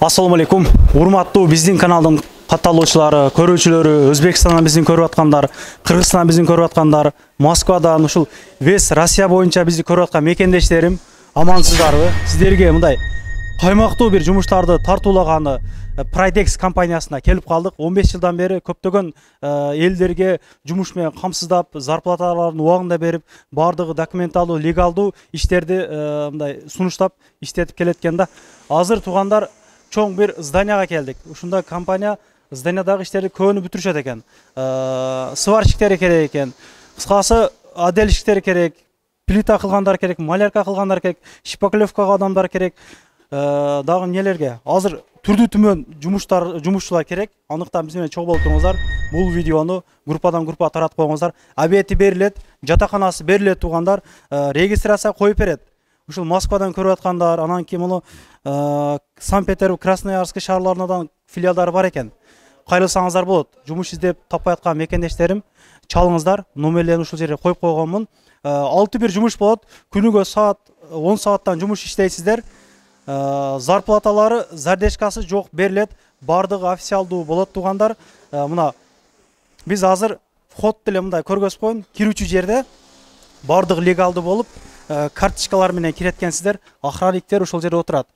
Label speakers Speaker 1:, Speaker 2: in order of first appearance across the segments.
Speaker 1: Assalamu алейкум. Урматтуу биздин каналдын катталуучулары, көрүүчүлөрү, Өзбекстандан биздин көрүп аткандар, Кыргызстандан биздин көрүп аткандар, Москвадан, ушул вес Россия боюнча бизди көрүп аткан мекендештерим, амансыздарбы? Сиздерге мындай каймактуу бир жумуштарды тартуулаганы Pridex компаниясына келип калдык. 15 жылдан бери көптөгөн элдерге жумуш менен камсыздап, зарплаталарын убагында берип, бардыгы документалдуу, легалдуу иштерди мындай сунуштап иштетип келеткен да. Азыр туугандар чоң бир зданияга келдик. Ушунда компания зданиядагы иштерди көбүнү бүтүрүшөт экен. Сварщиктери керек экен. Кыскасы, адельщиктери керек, плита кылгандар керек, малярка кылгандар керек, шпаклевкага адамдар керек. Дагы нелерге? Азыр түрдүү түмөн жумушчулар керек. Андыктан биз менен чогуу болуп туруңуздар. Бул видеону группадан группага таратып коюңуздар. Обети берилет, жатаканасы берилет туугандар, регистрация коюп берет. Ушул Москвадан көрүп аткандар, анан кийин муну Санкт-Петербург, Красноярск шаарларынан филиалдары бар экен. Кайрылсаңыздар болот. Жумуш издеп таппай аткан мекендештерим, чалыңыздар. Номерлерин ушул жерге коюп койгонмун. 6-1 жумуш болот. Күнүгө саат 10 сааттан жумуш иштейсиздер. Зарплаталары, зардешкасы жок берилет. Бардыгы официалдуу болот туугандар. Мына биз азыр вход деле мындай көргөзүп коеюн. Кирүүчү жерде бардыгы легалдуу болуп, карточкалар менен киреткенсиздер, охранниктер ошол жерде отурат.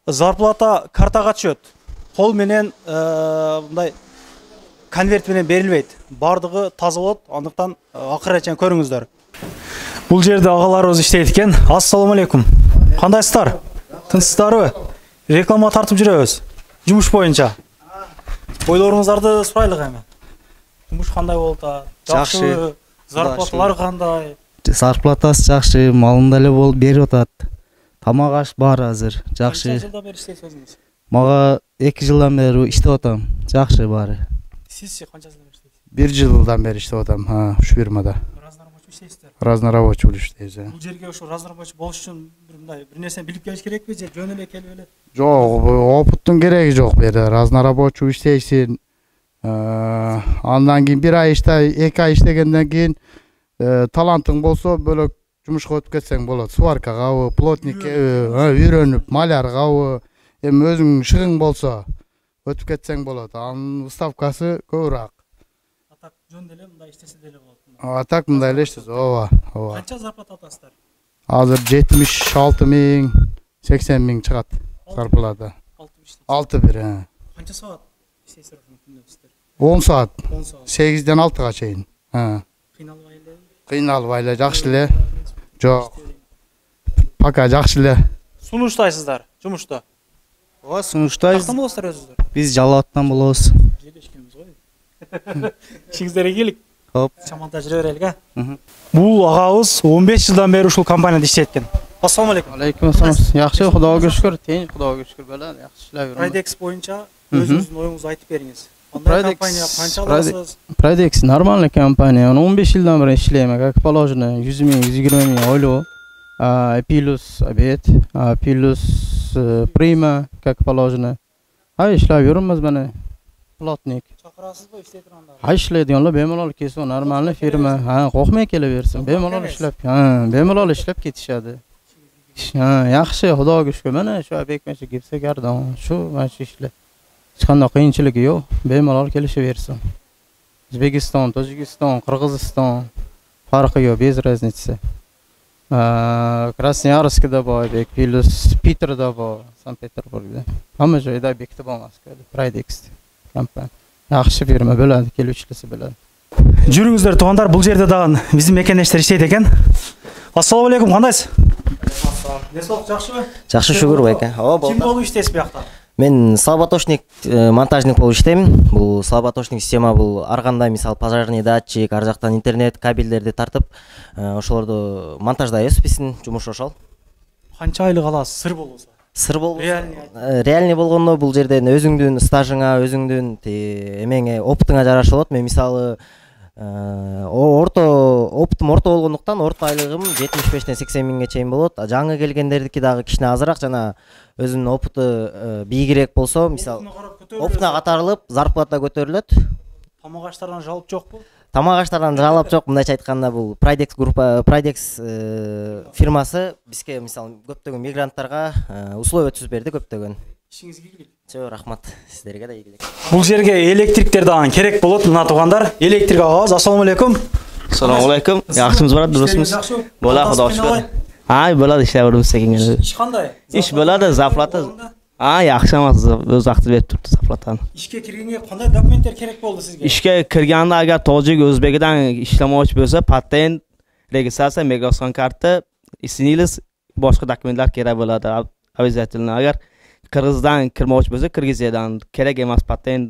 Speaker 1: Зарплата картага түшөт. Кол менен мындай конверт менен берилбейт. Бардыгы таза болот. Андыктан акырына чейин көрүңүздөр. Бул жерде агаларыбыз иштейт экен. Ассаламу алейкум. Кандайсыздар? Тынчсыздарбы? Реклама тартып жүрөбүз. Жумуш боюнча. Ойлоруңуздарды сурайлык эми. Жумуш кандай болуп атат? Жакшы. Зарплаталар кандай?
Speaker 2: Зарплатасы жакшы, малында эле болуп берип атат. Тамак аш бар азыр, жакшы.
Speaker 1: Канча жылдан бери иштейсиз өзүңүз?
Speaker 2: Мага 2 жылдан бери иштеп атам. Жакшы баары.
Speaker 1: Сизчи канча жылдан бери иштейсиз?
Speaker 2: 1 жылдан бери иштеп атам. Ушу фирмада.
Speaker 1: Разнорабочий иштейсиздер?
Speaker 2: Разнорабочий болуп иштейбиз.
Speaker 1: Бул жерге ошо разнорабочий болуш үчүн мындай бир нерсени билип келиш керекпи же жөн эле келип эле?
Speaker 2: Жок, опыттын кереги жок бу жерде. Разнорабочий иштейсиң. Андан кийин 1 ай иште, 2 ай иштегенден кийин талантың болсо бөлөк жумушка өтүп кетсең болот. Сваркагабы, плотникке, үйрөнүп, маляргабы, эми өзүң шыгың болсо өтүп кетсең болот. Анын ставкасы көбүрөөк.
Speaker 1: Атак жөн деле мындай иштесе деле болот.
Speaker 2: Атак мындай эле иштесе, ооба.
Speaker 1: Канча зарплата аласыздар?
Speaker 2: Азыр 76 миң, 80 миң чыгат зарплата. 6-1.
Speaker 1: Канча саат иштейсиздер күндө сиздер?
Speaker 2: 10 саат.
Speaker 1: 10 саат.
Speaker 2: 8-ден 6-га чейин.
Speaker 1: Кыйналбай эле?
Speaker 2: Кыйналбай эле, жакшы эле. Жок. Пока жакшы эле.
Speaker 1: Сунуштайсыздар жумушта?
Speaker 2: Ооба, сунуштайбыз.
Speaker 1: Каяктан болосуздар өзүңүздөр?
Speaker 2: Биз Жалал-Абадтан болобуз.
Speaker 1: Жедешкенбиз го. Ишиңиздерге келик.
Speaker 2: Хоп.
Speaker 1: Чамалда жүрө берелик, а? Бул агабыз 15 жылдан бери ушул компанияда иштейт экен. Ассаламу алейкум.
Speaker 3: Алейкум ассалам. Жакшы, Кудайга шүкүр. Тең Кудайга шүкүр беле, жакшы иштеп жүрөм.
Speaker 1: Pridex боюнча өзүңүздүн оюңузду айтып бериңиз. Кандай компания, канча аласыз?
Speaker 3: Pridex нормальный компания. 15 жылдан бери иштейм, как положено. 100 миң, 120 миң ойлоо. Плюс обед, плюс прима, как положено. Иштеп жүрөмүз мене. Плотник.
Speaker 1: Чакырасызбы иштей турганда?
Speaker 3: Иштейдигенлер бемалол келсе, нормальный фирма. Кокмай келе берсин. Бемалол иштеп, бемалол иштеп кетишadi. Yaxshi, Xudoga shukr. Mana shu bekmechik kelsa gardan, shu mana shu ishlar. Hech qanday qiyinchiligi yo'q. Bemalol kelishaversin. O'zbekiston, Tojikiston, Qirg'iziston farqi yo'q, bez разницы. Krasnoyarskda bor, plus Peterda bor, Sankt-Peterburgda. Hamma joyda bekitib olmasdi. Pridex kompaniya. Yaxshi firma bo'ladi, keluvchilisi bo'ladi.
Speaker 1: Жүрүңүздөр туугандар, бул жерде дагы биздин мекендештер иштейт экен. Ассаламу алейкум, кандайсыз? Несолук жакшыбы?
Speaker 4: Жакшы шүгүр байке.
Speaker 1: Ким болуп иштейсиз буякта?
Speaker 4: Мен слаботочник, монтажник болуп иштейм. Бул слаботочник система бул ар кандай мисал пожарный датчик, ар жактан интернет кабелдерди тартып, ошолорду монтаждайбыз биздин жумуш ошол.
Speaker 1: Канча айлык аласыз, сыр болбосо?
Speaker 4: Сыр болбосо. Реальный болгондо бул жерден өзүңдүн стажыңа, өзүңдүн эмеңе, опытыңа жараша болот. Мен мисалы опытым орто болгондуктан орто айлыгым 75-тен 80 миңге чейин болот. Жаңы келгендердики дагы кичине азыраак, жана өзүнүн опыты бийигирээк болсо, мисал опытына катарылып, зарплата көтөрүлөт.
Speaker 1: Тамак аштардан жалоп жокпу?
Speaker 4: Тамак аштардан жалап жок. Мындайча айтканда бул Pridex группа, Pridex фирмасы бизге мисал көптөгөн мигранттарга условия түзүп берди, көптөгөн.
Speaker 1: Ишиңизге ийгилик.
Speaker 4: Чоо, рахмат. Сиздерге да ийгилик.
Speaker 1: Бул жерге электриктер дагы керек болот, мына туугандар. Электрик агабыз. Ассаламу алейкум.
Speaker 5: Assalomu alaykum. Yaxshimisiz, brат, durustmisiz? Bo'ladi, xudo shukr. Ha, bo'ladi, ishlayveramiz sekin.
Speaker 1: Ish qanday?
Speaker 5: Ish bo'ladi, zaplata. Ha, yaxshi emas, o'z vaqtida berib turibdi zaplatani.
Speaker 1: Ishga kirganga qanday dokumentlar kerak bo'ldi sizga?
Speaker 5: Ishga kirganda agar tojik o'zbekidan ishlamoqchi bo'lsa, patent, registratsiya, migration karta, ismingiz, boshqa dokumentlar kerak bo'ladi. Обязательно. Agar Qirg'izdan kirmoqchi bo'lsa, Qirg'iziyadan kerak emas patent,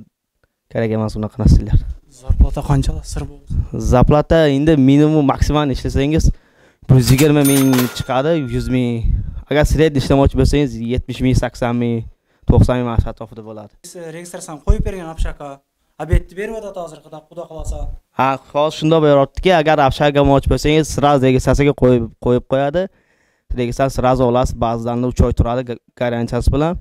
Speaker 5: kerak emas unaqa narsalar.
Speaker 1: Zarplata qanchalar sir bo'ldi?
Speaker 5: Zaplata endi minimum maksimal ishlasangiz 120 ming chiqadi, 100 ming. Agar sred ishlamoqchi bo'lsangiz 70 ming, 80 ming, 90 ming atrofida bo'ladi.
Speaker 1: Siz registratsiyani qo'yib bergan Abshaka obedni berib o'tadi hozirgida, xudo xolasa.
Speaker 5: Ha, hozir shunday bo'lyaptiki, agar Abshaka mo'ch bo'lsangiz, sraz registratsiyaga qo'yib qo'yadi. Registratsiya sraz olasiz, ba'zidan 3 oy turadi garantiyasi bilan.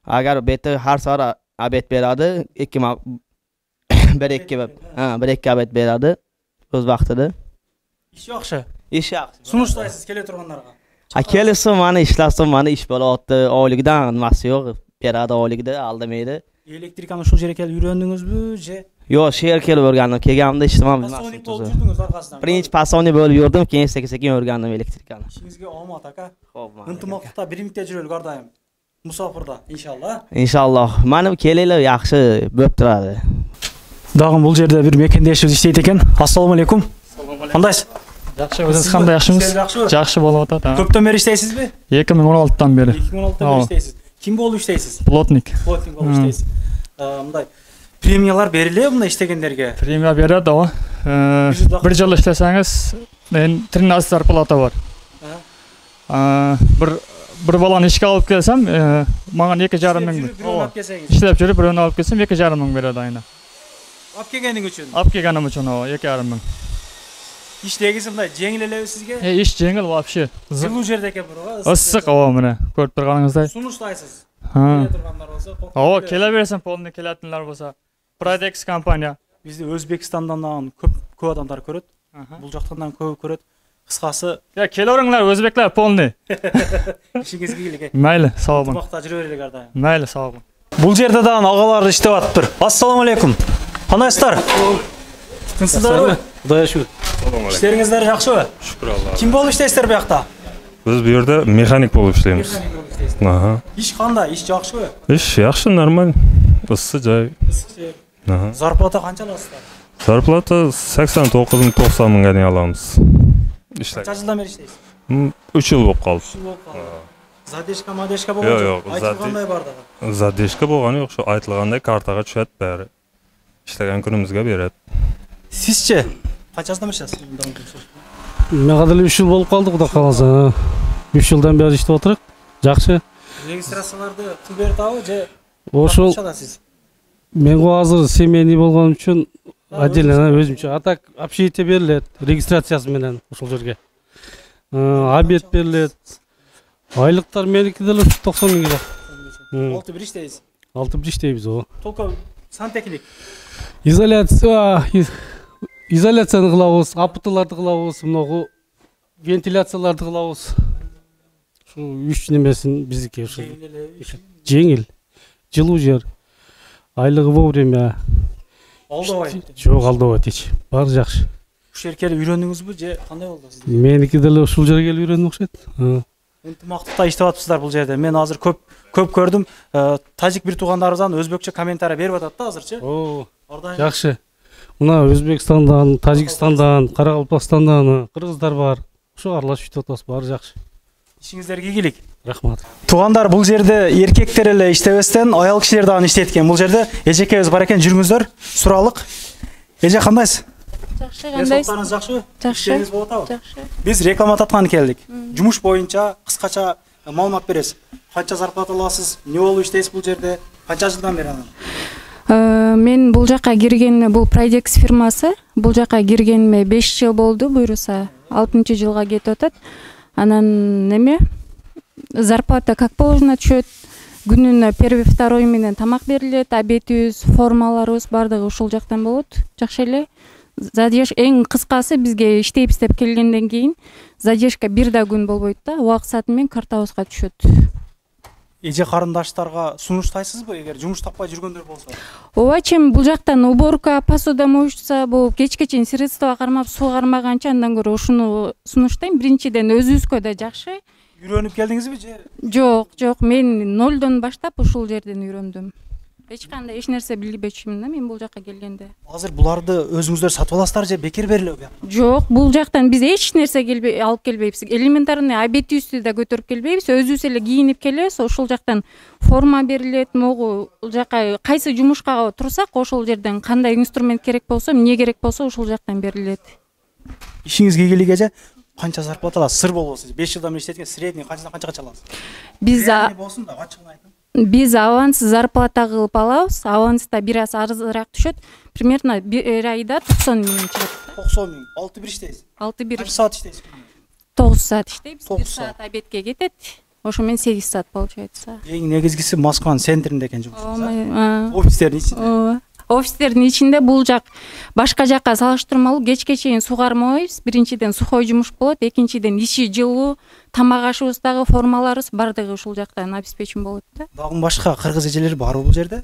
Speaker 5: Agar beti har safar obed beradi, 1-2 obed beradi o'z vaqtida.
Speaker 1: Ish yaxshi.
Speaker 5: Ish yaxshi.
Speaker 1: Sunushtaysiz kela turganlarga.
Speaker 5: Ha, kelsa mana ishlasam, mana ish bo'lyapti. Oylikdan nimasi yo'q, beradi oylikda, aldamaydi.
Speaker 1: Elektrikani shu yerga kelib o'rgandingizmi, je?
Speaker 5: Yo'q, shu yerga kelib o'rgandim. Kelganimda ishlamam
Speaker 1: Pasovnik bo'lib yurdingiz orqasidan.
Speaker 5: Birinchi pasovnik bo'lib yurdim, keyin sekin o'rgandim elektrikani.
Speaker 1: Ishingizga omad aka.
Speaker 5: Xo'p,
Speaker 1: Intimoqda birimlikda жүрөйlik ardayım. Musofirda inshaalloh.
Speaker 5: Inshaalloh. Mana kelinglar, yaxshi bo'lib turadi.
Speaker 1: Dag'im bul жерде bir mekendeshimiz ishlaydi ekan. Assalomu alaykum. Qandaysiz?
Speaker 6: Yaxshi, o'zingiz qanday, yaxshimisiz? Yaxshi bo'lib o'tadi.
Speaker 1: Ko'pdan beri ishlaysizmi?
Speaker 6: 2016dan beri.
Speaker 1: 2016dan beri ishlaysiz. Kim bo'lib ishlaysiz?
Speaker 6: Plotnik.
Speaker 1: Plotnik bo'lib ishlaysiz. Bunday premiyalar beriladi bunday ishlaganlarga.
Speaker 6: Premiya beradi, o. 1 yil ishlasangiz, 13 zarplata bor. Bir balani ishga olib kelsam, menga 2,5 ming. Ishlab жүрib, birini olib kelsam 2,5 ming beradi aynan.
Speaker 1: Olib kelganing uchun.
Speaker 6: Olib kelganim uchun 2,5 ming.
Speaker 1: İşdegisi bunday jengil elebe sizga?
Speaker 6: Ish jengil вообще.
Speaker 1: Жылуу жерде ekan bura.
Speaker 6: Issiq, mana ko'rib turganingizday.
Speaker 1: Sunushtaysiz.
Speaker 6: Ha.
Speaker 1: Turganlar bo'lsa,
Speaker 6: kelaversin, polni kelatinlar bo'lsa. Pradex kompaniya.
Speaker 1: Bizde O'zbekistondan ko'p odamlar ko'radi. Bu yoqdan ko'p ko'radi. Qisqasi,
Speaker 6: ya kelaveringlar o'zbeklar polni.
Speaker 1: ishingizga ig'lik.
Speaker 6: Mayli, sog' bo'ling.
Speaker 1: Vaqtda yuraverlik ardayim.
Speaker 6: Mayli, sog' bo'ling.
Speaker 1: Bu yerda da og'alar ishlayapti. Assalomu alaykum. Qandaysizlar? Tinchsizlarmi?
Speaker 7: Xudoga shukr.
Speaker 1: İşleringizler yaxshimi?
Speaker 7: Shukr Allohga.
Speaker 1: Kim bo'lib ishlaysizlar bu yoqda?
Speaker 7: Biz bu yerda mexanik bo'lib ishlaymiz. Aha.
Speaker 1: Ish qanday? Ish yaxshimi?
Speaker 7: Ish yaxshi, normal. Issiq joy. Aha.
Speaker 1: Zarplata qancha olasizlar?
Speaker 7: Zarplata 89-90 mingga olamiz. Ishlar.
Speaker 1: Qancha yildan beri ishlaysiz?
Speaker 7: 3 yil bo'lib qoldi.
Speaker 1: Zadeshka, madeshka bo'lgan.
Speaker 7: Yo'q,
Speaker 1: aytilganday bordi.
Speaker 7: Zadeshka bo'lgani yo'q, shu aytilganday kartaga tushadi bari. İşlagan kunimizga beradi.
Speaker 1: Sizchi qanchasidan ishlaysiz?
Speaker 8: Men qadar 3 yil bo'lib qoldi, xudo xolasa. 3 yildan beri ishlab o'tirib, yaxshi.
Speaker 1: Registratsiyalarni qilib bertavmi, je?
Speaker 8: O'sha men hozir semeyniy bo'lganim uchun отдельно o'zimcha atak общежитие beriladi, registratsiyasi bilan o'sha yerga. Obed beriladi. Oyliqlar menikidir 90 ming.
Speaker 1: 6 bir ishdaysiz.
Speaker 8: 6 bir ishdaymiz o.
Speaker 1: Только santexnik.
Speaker 8: İzolyasiyani qilamiz, apıtlarni qilamiz, bunaqa ventilyasiyalarni qilamiz. Shu 3 nimasin bizniki shu. Jengil. Жылуу жер. Айлыгы вовремя.
Speaker 1: Алдабай.
Speaker 8: Жок, алдабай эч. Баары жакшы.
Speaker 1: Ушул жерге келип үйрөндүңүзбү же кандай болду сизде?
Speaker 8: Меники деле ушул жерге келип үйрөндүм окшойт.
Speaker 1: Ынтымактыкта иштеп атыпсыздар бул жерде. Мен азыр көп көрдүм. Тажик бир туугандарыбыздан өзбекче комментарий берип атат да азырчы.
Speaker 8: О, жакшы. Мына Өзбекстандан, Тажикстандан, Каракалпакстандан кыргыздар бар. Ошо аралашып иштеп атабыз, баары жакшы.
Speaker 1: Ишиңиздерге ийгилик.
Speaker 8: Рахмат.
Speaker 1: Туугандар, бул жерде эркектер эле иштебестен аял кишилер дагы иштейт экен. Бул жерде эжекебиз бар экен, жүрүңүздөр. Суралык. Эже кандайсыз?
Speaker 9: Жакшы, кандайсыз?
Speaker 1: Эсоптарыңыз жакшыбы?
Speaker 9: Жакшы.
Speaker 1: Иштериңиз болуп атабы?
Speaker 9: Жакшы.
Speaker 1: Биз реклама татканы келдик. Жумуш боюнча кыскача маалымат бересиз. Канча зарплата аласыз? Эмне болуп иштейсиз бул жерде? Канча жылдан бери анан?
Speaker 9: Мен бул жака киргениме, бул Pradex фирмасы, бул жака киргениме 5 жыл болду, буйруса 6-жылга кетип атат. Анан неме? Зарплата как положено түшөт. Күнүнө 1-2 менен тамак берилет, обедибиз, формаларыбыз бардыгы ушул жактан болот. Жакшы эле. Задержка эң кыскасы бизге иштейбиз деп келгенден кийин задержка 1 да күн болбойт да, убакыт сааты менен картабызга түшөт.
Speaker 1: эже карындаштарга сунуштайсызбы эгер жумуш таппай жүргөндөр болсо?
Speaker 9: ооба, чейин бул жактан уборка, посуда моющица, бул кечке чейин средства кармап, суу кармаганча андан көрө ушуну сунуштайм. Биринчиден өзүбүзгө да жакшы.
Speaker 1: Үйрөнүп келдиңизби же?
Speaker 9: Жок, мен нолдон баштап ушул жерден үйрөндүм. Эч кандай эч нерсе билбечимин да мен бул жакка келгенде.
Speaker 1: Азыр буларды өзүңүздөр сатып аласыздар же бекер берилеби?
Speaker 9: Жок, бул жактан биз эч нерсе алып келбейбиз. Элементарный обедибизди да көтөрүп келбейбиз. Өзүбүз эле кийинип келебиз. Ошол жактан форма берилет, могу жака кайсы жумушка турсак, ошол жерден кандай инструмент керек болсо, эмне керек болсо ошол жактан берилет.
Speaker 1: Ишиңизге ийгилик эже. Канча зарплата аласыз? Сыр болбосун. 5 жылдан бери иштеткен средний канчадан канчага аласыз?
Speaker 9: Биз аванс зарплата кылып алабыз. Аванста бир аз арзыраак түшөт. Примерно бир айда 90 миң чыгат.
Speaker 1: 90 миң. 6-1 иштейсиз.
Speaker 9: 6-1.
Speaker 1: Канча саат иштейсиз?
Speaker 9: 9 саат иштейбиз.
Speaker 1: 9
Speaker 9: 1 саат обедке кетет. Ошо менен 8 саат получается.
Speaker 1: Эң негизгиси Москванын центринде экен жумушуңуз.
Speaker 9: Офистердин ичинде. Ооба. Офистердин ичинде бул жак башка жакка салыштырмалуу кечке чейин суу кармабайбыз. Биринчиден сухой жумуш болот, экинчиден иши жылуу, тамак ашыбыз дагы, формаларыбыз бардыгы ушул жактан обеспечен болот да.
Speaker 1: Дагы башка кыргыз эжелери барбы бул жерде?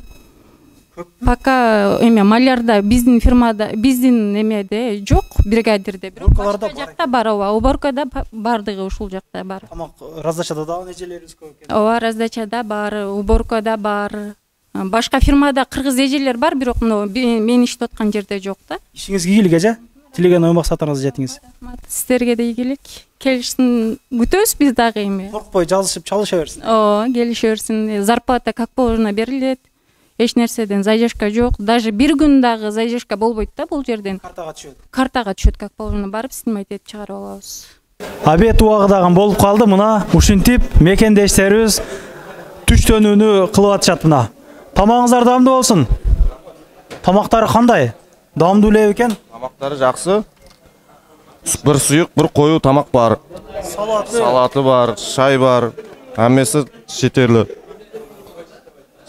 Speaker 9: Пока малярда биздин фирмада, биздин эмеде жок, бригадирде. Башка жакта бар, ооба, уборкада бардыгы ушул жакта бар.
Speaker 1: Тамак раздачада дагы эжелерибиз көп экен.
Speaker 9: Ооба, раздачада бар, уборкада бар. Башка фирмада кыргыз эжелер бар, бирок мен иштеп аткан жерде жок да.
Speaker 1: Ишиңизге ийгилик эже. Тилеген ой максатыңызга жетиңиз.
Speaker 9: Сиздерге да ийгилик. Келишин күтөбүз биз дагы эми.
Speaker 1: Коркпой жазышып чалыша берсин.
Speaker 9: Ооба, келише берсин. Зарплата как положено берилет. Эч нерседен задержка жок. Даже бир күн дагы задержка болбойт да бул жерден. Картага түшөт, как положено барып снимать этип чыгарып алабыз.
Speaker 1: Обед убагы дагы болуп калды. Мына ушинтип мекендештерибиз түштөнүүнү кылып атышат мына. Тамагыңыздар даамдуу болсун. Тамактары кандай? Даамдуу эле экен?
Speaker 10: Тамактары жакшы. Бир суюк, бир коюу тамак бар. Салаты бар, шай бар. Хаммасы жетерлүү.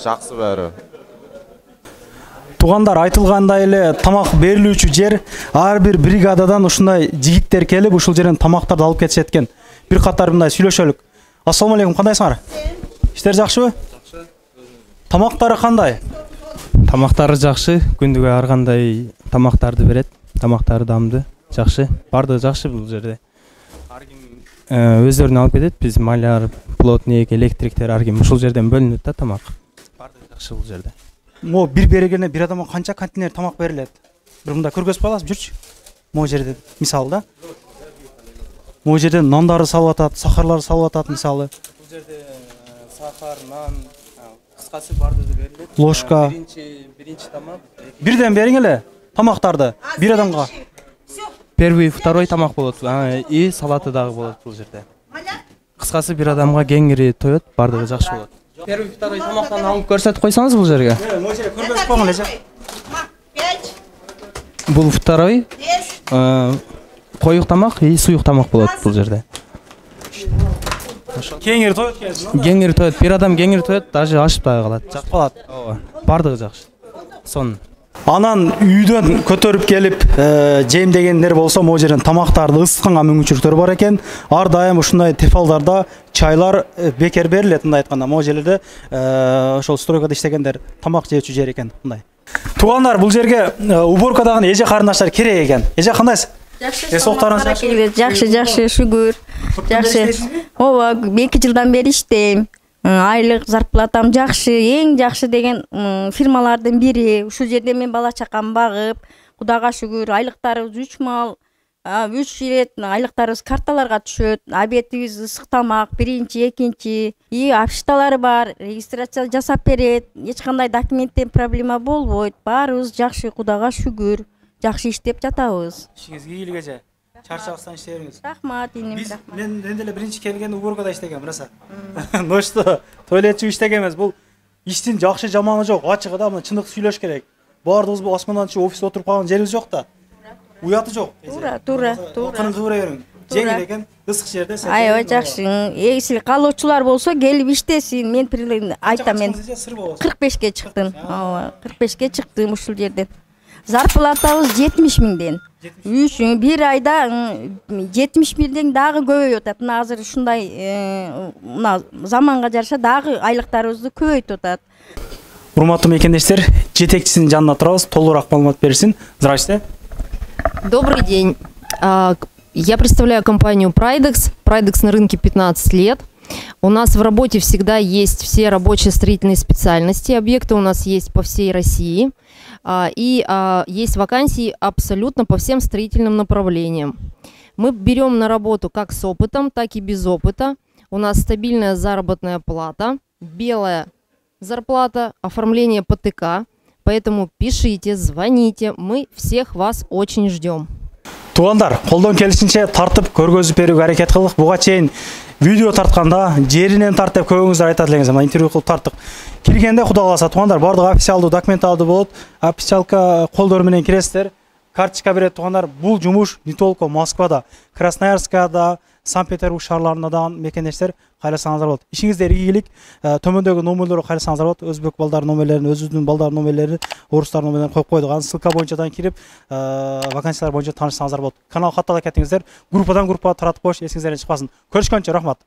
Speaker 10: Жакшы баары.
Speaker 1: Тугандар, айтылгандай эле тамак берилүүчү жер ар бир бригададан ушундай жигиттер келип ушул жерден тамактарды алып кетишет экен. Бир катар мындай сүйлөшөлүк. Ассалому алейкум, кандайсыңар? Иштер жакшыбы? Тамактары кандай?
Speaker 11: Тамактары жакшы, күндүгө ар кандай тамактарды берет. Тамактары даамдуу, жакшы. Бардыгы жакшы бул жерде. Ар ким өздөрүнө алып кетет. Биз маляр, плотник, электриктер ар ким ушул жерден бөлүнөт да тамак. Бардыгы жакшы бул жерде.
Speaker 1: Мо бир берегине бир адамга канча контейнер тамак берилет? Бир мында көргөзүп коеласызбы, жүрчү. Могу жерде мисалы да. Могу жерде нандары салып атат, сахарлары салып атат мисалы.
Speaker 11: Бул жерде сахар, нан, кыскасы бардыгы берилет.
Speaker 1: Ложка.
Speaker 11: Биринчи тамак.
Speaker 1: Бирден бериң эле тамактарды бир адамга.
Speaker 11: Первый, второй тамак болот. И салаты дагы болот бул жерде. Кыскасы бир адамга кеңири тоет, бардыгы жакшы болот. Первый, второй тамактан алып көрсөтүп койсоңуз бул жерге.
Speaker 1: Могу жерге көргөзүп койгон эле.
Speaker 11: Бул второй. Коюк тамак и суюк тамак болот бул жерде.
Speaker 1: Кеңири тоет экен.
Speaker 11: Кеңири тоет. Бир адам кеңири тоет, даже ашып дагы калат.
Speaker 1: Ашып калат.
Speaker 11: Ооба. Бардыгы жакшы. Сон.
Speaker 1: Анан үйдөн көтөрүп келип жейм дегендер болсо могу жерден тамактарды ысытканга мүмкүнчүлүктөр бар экен. Ар дайым ушундай тефалдарда чайлар бекер берилет, мындай айтканда. Могу жерлерде ошол стройкада иштегендер тамак жеүүчү жер экен, мындай. Туугандар, бул жерге уборкадагы эже карындаштар керек экен. Эже кандайсыз?
Speaker 12: Жакшы. Жакшы, шүгүр. Жакшы. Ооба, 2 жылдан бери иштейм. Айлык зарплатам жакшы, эң жакшы деген фирмалардын бири. Ушул жерде мен бала чакам багып, Кудайга шүгүр, айлыктарыбыз 3 мал, 3 рет айлыктарыбыз карталарга түшөт. Обедибиз ысык тамак, биринчи, экинчи. И апшталары бар, регистрация жасап берет. Эч кандай документтен проблема болбойт. Баарыбыз жакшы, Кудайга шүгүр. Жакшы иштеп жатабыз.
Speaker 1: Ишиңизге ийгилик эже. Чарчабастан иштебиңиз.
Speaker 12: Рахмат, инем, рахмат.
Speaker 1: Мен деле биринчи келгенде уборкада иштегем, раса. Ночто туалетчи иштеген эмес. Бул иштин жакшы жаманы жок, ачыгы да, мына чындык сүйлөш керек. Баардыгыбыз бул асмандан түшүп офисте отуруп калган жерибиз жок да. Уяты жок.
Speaker 12: Туура.
Speaker 1: Кырын кыбыра бериң. Жеңил экен, ысык жерде.
Speaker 12: Аябай жакшы. Эгер калоочулар болсо келип иштесин. Мен айтам, мен 45ке чыктым. Ооба, 45ке чыктым ушул жерден. зарплатабыз 70 миңден. Bir ayda 70 миңден дагы көбөйүп атат. Мына азыр ушундай мына заманга жараша дагы айлыктарыбызды көбөйтүп атат.
Speaker 1: Урматтуу мекендештер, жетекчисинин жанына турабыз, толугураак маалымат берсин. Здравствуйте.
Speaker 13: Добрый день. Я представляю компанию Pridex. Pridex на рынке 15 лет. У нас в работе всегда есть все рабочие строительные специальности. Объекты у нас есть по всей России. И есть вакансии абсолютно по всем строительным направлениям. Мы берем на работу как с опытом, так и без опыта. У нас стабильная заработная плата, белая зарплата, оформление ПТК. Поэтому пишите, звоните. Мы всех вас очень ждем.
Speaker 1: Туугандар, колдон келишинче тартып көргөзүп берүүгө аракет кылдык. Буга чейин видео тартканда жеринен тарт деп көбүңүздөр айтат элеңиз, мына интервью кылып тарттык. Келгенде Кудай кааласа туугандар бардыгы официалдуу документалдуу болот. Официалка колдор менен киресиздер. Карточка берет туугандар. Бул жумуш не только Москвада, Красноярскада, Санкт-Петербург шаарларында да мекендештер кайласаңыздар болот. Ишиңизде ийгилик, төмөндөгү номерлерге кайласаңыздар болот. Өзбек балдардын номерлерин, өзүбүздүн балдардын номерлерин, орустардын номерлерин коюп койдук. Аны ссылка боюнчадан кирип, вакансиялар боюнча таанышсаңыздар болот. Канал каттала кетиңиздер. Группадан группага таратып коюш эсиңиздерден чыкпасын. Көрүшкөнчө рахмат.